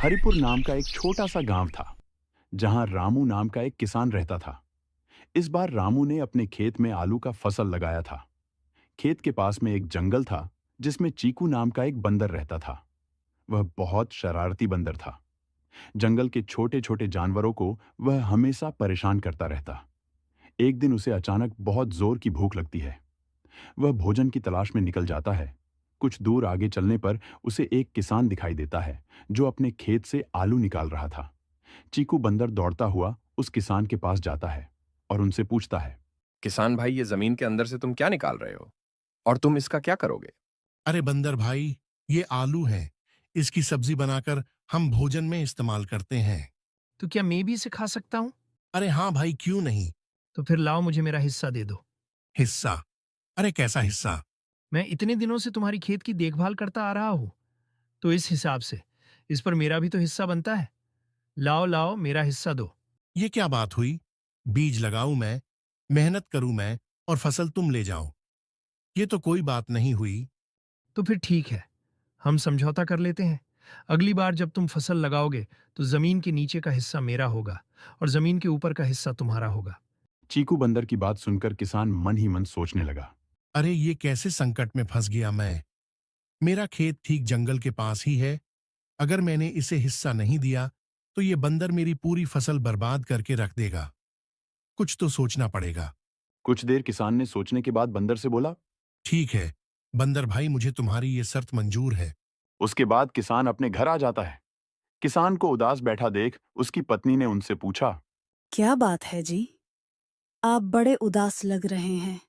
हरिपुर नाम का एक छोटा सा गांव था जहां रामू नाम का एक किसान रहता था। इस बार रामू ने अपने खेत में आलू का फसल लगाया था। खेत के पास में एक जंगल था जिसमें चीकू नाम का एक बंदर रहता था। वह बहुत शरारती बंदर था। जंगल के छोटे छोटे जानवरों को वह हमेशा परेशान करता रहता। एक दिन उसे अचानक बहुत जोर की भूख लगती है। वह भोजन की तलाश में निकल जाता है। कुछ दूर आगे चलने पर उसे एक किसान दिखाई देता है जो अपने खेत से आलू निकाल रहा था। चीकू बंदर दौड़ता हुआ उस किसान के पास जाता है और उनसे पूछता है। किसान भाई, ये जमीन के अंदर से तुम क्या निकाल रहे हो और तुम इसका क्या करोगे? अरे बंदर भाई, ये आलू है। इसकी सब्जी बनाकर हम भोजन में इस्तेमाल करते हैं। तो क्या मैं भी इसे खा सकता हूँ? अरे हाँ भाई, क्यों नहीं। तो फिर लाओ, मुझे मेरा हिस्सा दे दो। हिस्सा? अरे कैसा हिस्सा? मैं इतने दिनों से तुम्हारी खेत की देखभाल करता आ रहा हूँ, तो इस हिसाब से इस पर मेरा भी तो हिस्सा बनता है। लाओ लाओ, मेरा हिस्सा दो। ये क्या बात हुई? बीज लगाऊं मैं, मेहनत करूं मैं, और फसल तुम ले जाओ। ये तो कोई बात नहीं हुई। तो फिर ठीक है, हम समझौता कर लेते हैं। अगली बार जब तुम फसल लगाओगे तो जमीन के नीचे का हिस्सा मेरा होगा और जमीन के ऊपर का हिस्सा तुम्हारा होगा। चीकू बंदर की बात सुनकर किसान मन ही मन सोचने लगा। अरे ये कैसे संकट में फंस गया मैं। मेरा खेत ठीक जंगल के पास ही है। अगर मैंने इसे हिस्सा नहीं दिया तो ये बंदर मेरी पूरी फसल बर्बाद करके रख देगा। कुछ तो सोचना पड़ेगा। कुछ देर किसान ने सोचने के बाद बंदर से बोला। ठीक है बंदर भाई, मुझे तुम्हारी ये शर्त मंजूर है। उसके बाद किसान अपने घर आ जाता है। किसान को उदास बैठा देख उसकी पत्नी ने उनसे पूछा। क्या बात है जी? आप बड़े उदास लग रहे हैं।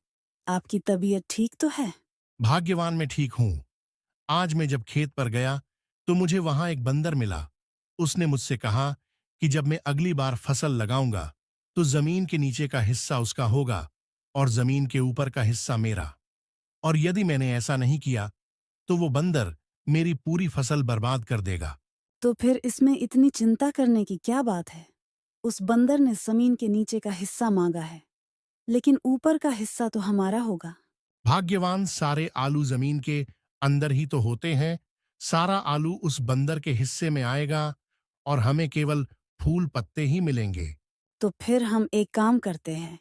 आपकी तबीयत ठीक तो है? भाग्यवान मैं ठीक हूं। आज मैं जब खेत पर गया तो मुझे वहां एक बंदर मिला। उसने मुझसे कहा कि जब मैं अगली बार फसल लगाऊंगा तो जमीन के नीचे का हिस्सा उसका होगा और जमीन के ऊपर का हिस्सा मेरा। और यदि मैंने ऐसा नहीं किया तो वो बंदर मेरी पूरी फसल बर्बाद कर देगा। तो फिर इसमें इतनी चिंता करने की क्या बात है? उस बंदर ने जमीन के नीचे का हिस्सा मांगा है, लेकिन ऊपर का हिस्सा तो हमारा होगा। भाग्यवान सारे आलू जमीन के अंदर ही तो होते हैं। सारा आलू उस बंदर के हिस्से में आएगा और हमें केवल फूल पत्ते ही मिलेंगे। तो फिर हम एक काम करते हैं।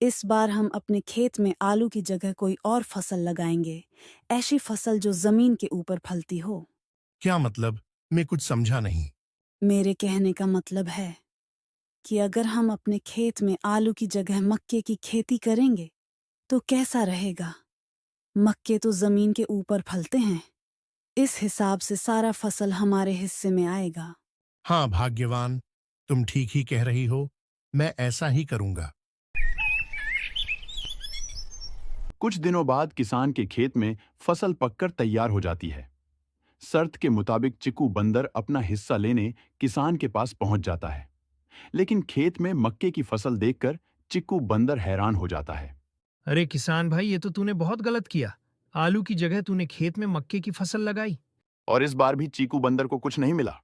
इस बार हम अपने खेत में आलू की जगह कोई और फसल लगाएंगे। ऐसी फसल जो जमीन के ऊपर फलती हो। क्या मतलब? मैं कुछ समझा नहीं। मेरे कहने का मतलब है कि अगर हम अपने खेत में आलू की जगह मक्के की खेती करेंगे तो कैसा रहेगा? मक्के तो जमीन के ऊपर फलते हैं। इस हिसाब से सारा फसल हमारे हिस्से में आएगा। हाँ भाग्यवान, तुम ठीक ही कह रही हो। मैं ऐसा ही करूंगा। कुछ दिनों बाद किसान के खेत में फसल पककर तैयार हो जाती है। शर्त के मुताबिक चिकू बंदर अपना हिस्सा लेने किसान के पास पहुंच जाता है। लेकिन खेत में मक्के की फसल देखकर चिक्कू बंदर हैरान हो जाता है। अरे किसान भाई, ये तो तूने बहुत गलत किया। आलू की जगह तूने खेत में मक्के की फसल लगाई। और इस बार भी चीकू बंदर को कुछ नहीं मिला।